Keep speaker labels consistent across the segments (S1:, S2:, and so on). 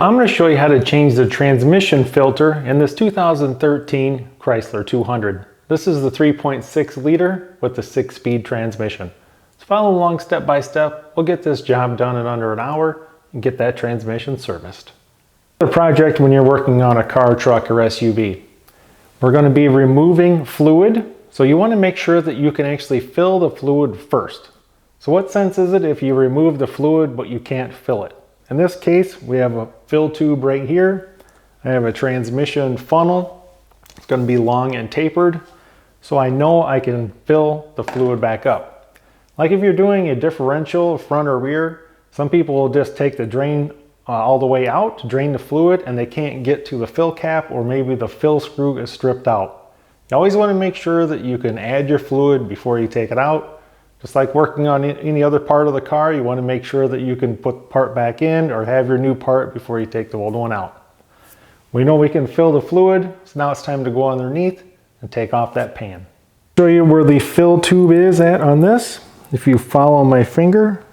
S1: I'm going to show you how to change the transmission filter in this 2013 Chrysler 200. This is the 3.6 liter with the 6-speed transmission. So follow along step by step. We'll get this job done in under an hour and get that transmission serviced. The project when you're working on a car, truck, or SUV. We're going to be removing fluid, so you want to make sure that you can actually fill the fluid first. So what sense is it if you remove the fluid but you can't fill it? In this case, we have a fill tube right here. I have a transmission funnel. It's going to be long and tapered, so I know I can fill the fluid back up. Like if you're doing a differential, front or rear, some people will just take the drain all the way out to drain the fluid and they can't get to the fill cap, or maybe the fill screw is stripped out. You always want to make sure that you can add your fluid before you take it out. Just like working on any other part of the car, you want to make sure that you can put the part back in or have your new part before you take the old one out. We know we can fill the fluid, so now it's time to go underneath and take off that pan. Show you where the fill tube is at on this. If you follow my finger,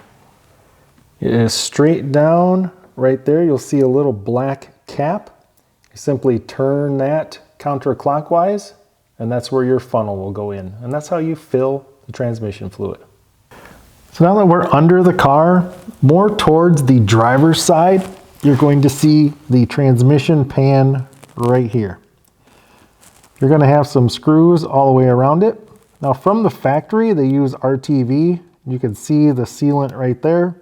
S1: it is straight down right there. You'll see a little black cap. You simply turn that counterclockwise, and that's where your funnel will go in. And that's how you fill the transmission fluid. So now that we're under the car, more towards the driver's side, you're going to see the transmission pan right here. You're going to have some screws all the way around it. Now from the factory, they use RTV. You can see the sealant right there,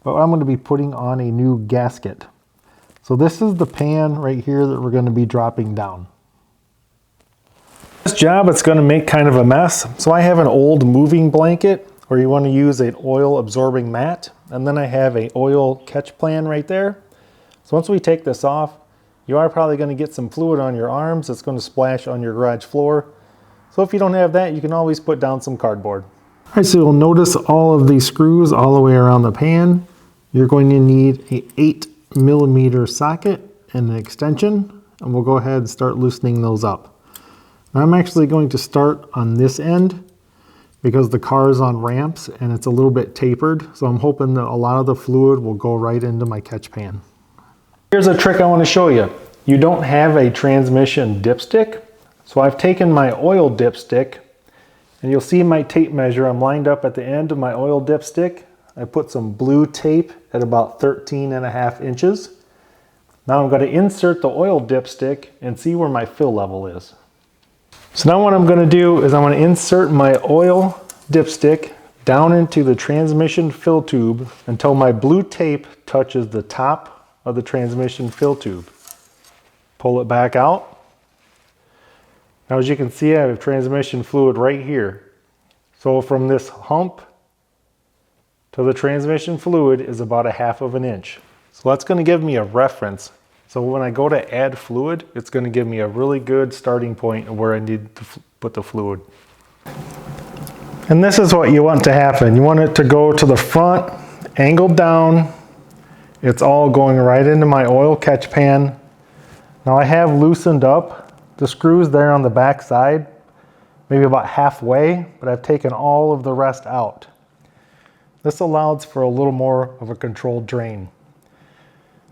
S1: but I'm going to be putting on a new gasket. So this is the pan right here that we're going to be dropping down. This job, it's going to make kind of a mess. So I have an old moving blanket, or you want to use an oil absorbing mat. And then I have an oil catch plan right there. So once we take this off, you are probably going to get some fluid on your arms. It's going to splash on your garage floor. So if you don't have that, you can always put down some cardboard. All right, so you'll notice all of these screws all the way around the pan. You're going to need a 8mm socket and an extension, and we'll go ahead and start loosening those up. Now I'm actually going to start on this end because the car is on ramps and it's a little bit tapered, so I'm hoping that a lot of the fluid will go right into my catch pan. Here's a trick I want to show you. You don't have a transmission dipstick, so I've taken my oil dipstick, and you'll see my tape measure. I'm lined up at the end of my oil dipstick. I put some blue tape at about 13.5 inches. Now I'm going to insert the oil dipstick and see where my fill level is. So now what I'm going to do is I'm going to insert my oil dipstick down into the transmission fill tube until my blue tape touches the top of the transmission fill tube. Pull it back out. Now as you can see, I have transmission fluid right here. So from this hump to the transmission fluid is about 1/2 inch. So that's going to give me a reference. So when I go to add fluid, it's going to give me a really good starting point of where I need to put the fluid. And this is what you want to happen. You want it to go to the front, angled down. It's all going right into my oil catch pan. Now I have loosened up the screws there on the back side, maybe about halfway, but I've taken all of the rest out. This allows for a little more of a controlled drain.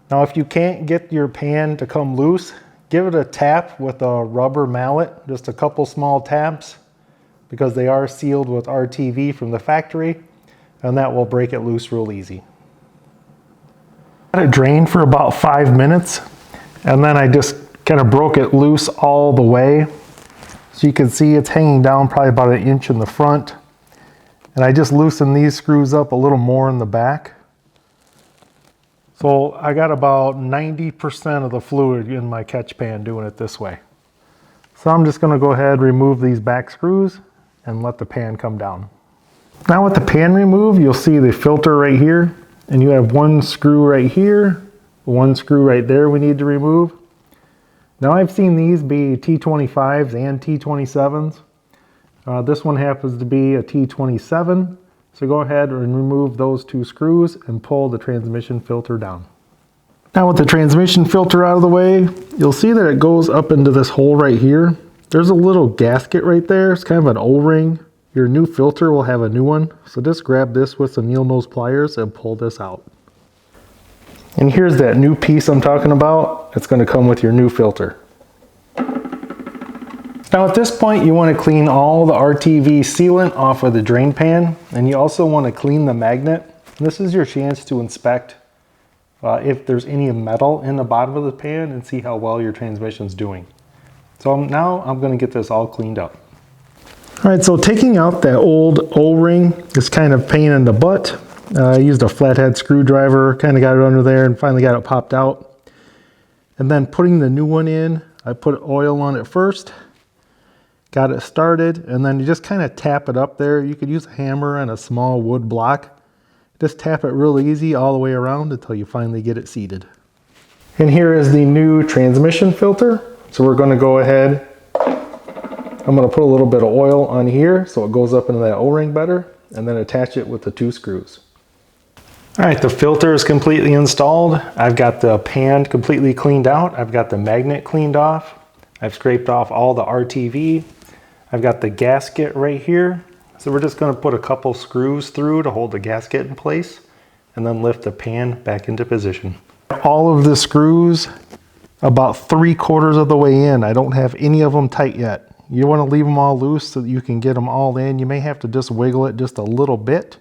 S1: Now if you can't get your pan to come loose, give it a tap with a rubber mallet, just a couple small taps, because they are sealed with RTV from the factory, and that will break it loose real easy. Let it drain for about 5 minutes, and then I just kind of broke it loose all the way. So you can see it's hanging down probably about 1 inch in the front, and I just loosened these screws up a little more in the back. So I got about 90% of the fluid in my catch pan doing it this way. So I'm just going to go ahead and remove these back screws and let the pan come down. Now with the pan removed, you'll see the filter right here, and you have one screw right here, one screw right there we need to remove. Now I've seen these be T25s and T27s. This one happens to be a T27. So go ahead and remove those 2 screws and pull the transmission filter down. Now with the transmission filter out of the way, you'll see that it goes up into this hole right here. There's a little gasket right there. It's kind of an O-ring. Your new filter will have a new one. So just grab this with some needle nose pliers and pull this out. And here's that new piece I'm talking about. It's going to come with your new filter. Now at this point you want to clean all the RTV sealant off of the drain pan, and you also want to clean the magnet. This is your chance to inspect if there's any metal in the bottom of the pan and see how well your transmission's doing. So now I'm going to get this all cleaned up. All right, so taking out that old O-ring is kind of pain in the butt. I used a flathead screwdriver, kind of got it under there and finally got it popped out. And then putting the new one in, I put oil on it first, got it started, and then you just kind of tap it up there. You could use a hammer and a small wood block. Just tap it real easy all the way around until you finally get it seated. And here is the new transmission filter. So we're going to go ahead, I'm going to put a little bit of oil on here so it goes up into that O-ring better, and then attach it with the 2 screws. All right, the filter is completely installed. I've got the pan completely cleaned out. I've got the magnet cleaned off. I've scraped off all the RTV. I've got the gasket right here. So we're just going to put a couple screws through to hold the gasket in place and then lift the pan back into position. All of the screws about 3/4 of the way in. I don't have any of them tight yet. You want to leave them all loose so that you can get them all in. You may have to just wiggle it just a little bit.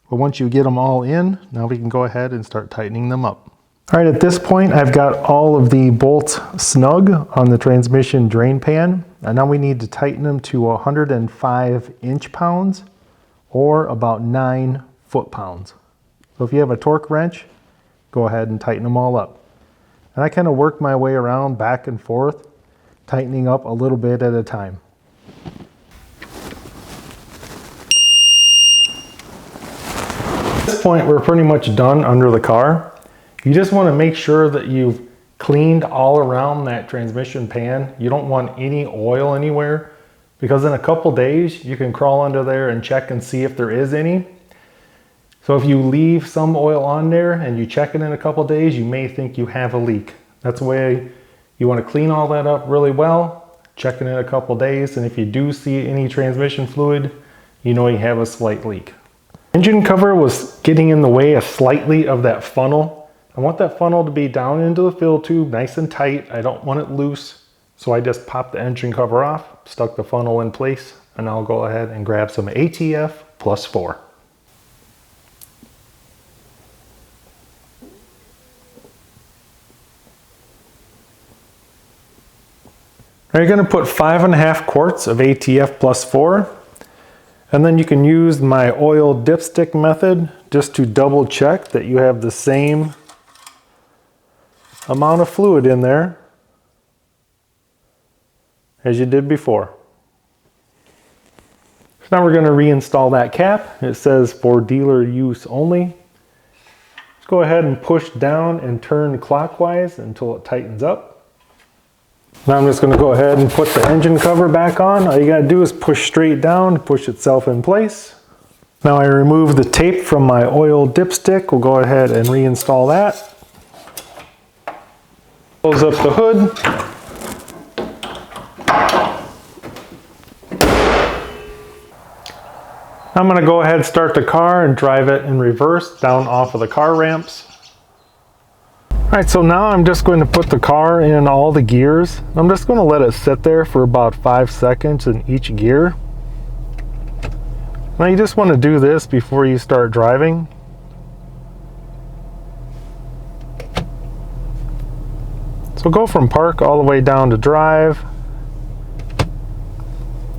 S1: But once you get them all in, now we can go ahead and start tightening them up. All right, at this point, I've got all of the bolts snug on the transmission drain pan. And now we need to tighten them to 105 inch-pounds or about 9 foot-pounds. So if you have a torque wrench, go ahead and tighten them all up. And I kind of work my way around back and forth, tightening up a little bit at a time. At this point, we're pretty much done under the car. You just want to make sure that you've cleaned all around that transmission pan. You don't want any oil anywhere, because in a couple days you can crawl under there and check and see if there is any. So if you leave some oil on there and you check it in a couple days, you may think you have a leak. That's the way you want to clean all that up really well, check it in a couple days, and if you do see any transmission fluid, you know you have a slight leak. Engine cover was getting in the way slightly of that funnel. I want that funnel to be down into the fill tube nice and tight. I don't want it loose. So I just popped the engine cover off, stuck the funnel in place, and I'll go ahead and grab some ATF plus 4. Now you're going to put 5.5 quarts of ATF plus 4. And then you can use my oil dipstick method just to double check that you have the same amount of fluid in there as you did before. So now we're going to reinstall that cap. It says for dealer use only. Let's go ahead and push down and turn clockwise until it tightens up. Now I'm just going to go ahead and put the engine cover back on. All you got to do is push straight down to push itself in place. Now I remove the tape from my oil dipstick. We'll go ahead and reinstall that. Close up the hood. I'm going to go ahead and start the car and drive it in reverse down off of the car ramps. Alright, so now I'm just going to put the car in all the gears. I'm just going to let it sit there for about 5 seconds in each gear. Now you just want to do this before you start driving. So go from park all the way down to drive.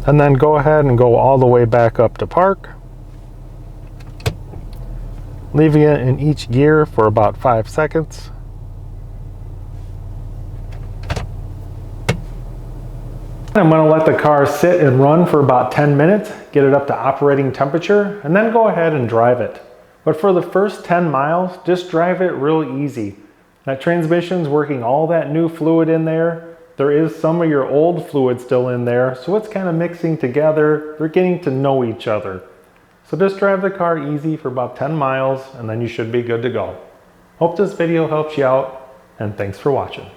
S1: And then go ahead and go all the way back up to park. Leaving it in each gear for about 5 seconds. I'm going to let the car sit and run for about 10 minutes, get it up to operating temperature, and then go ahead and drive it. But for the first 10 miles, just drive it real easy. That transmission's working all that new fluid in there. There is some of your old fluid still in there, so it's kind of mixing together. They're getting to know each other. So just drive the car easy for about 10 miles, and then you should be good to go. Hope this video helps you out, and thanks for watching.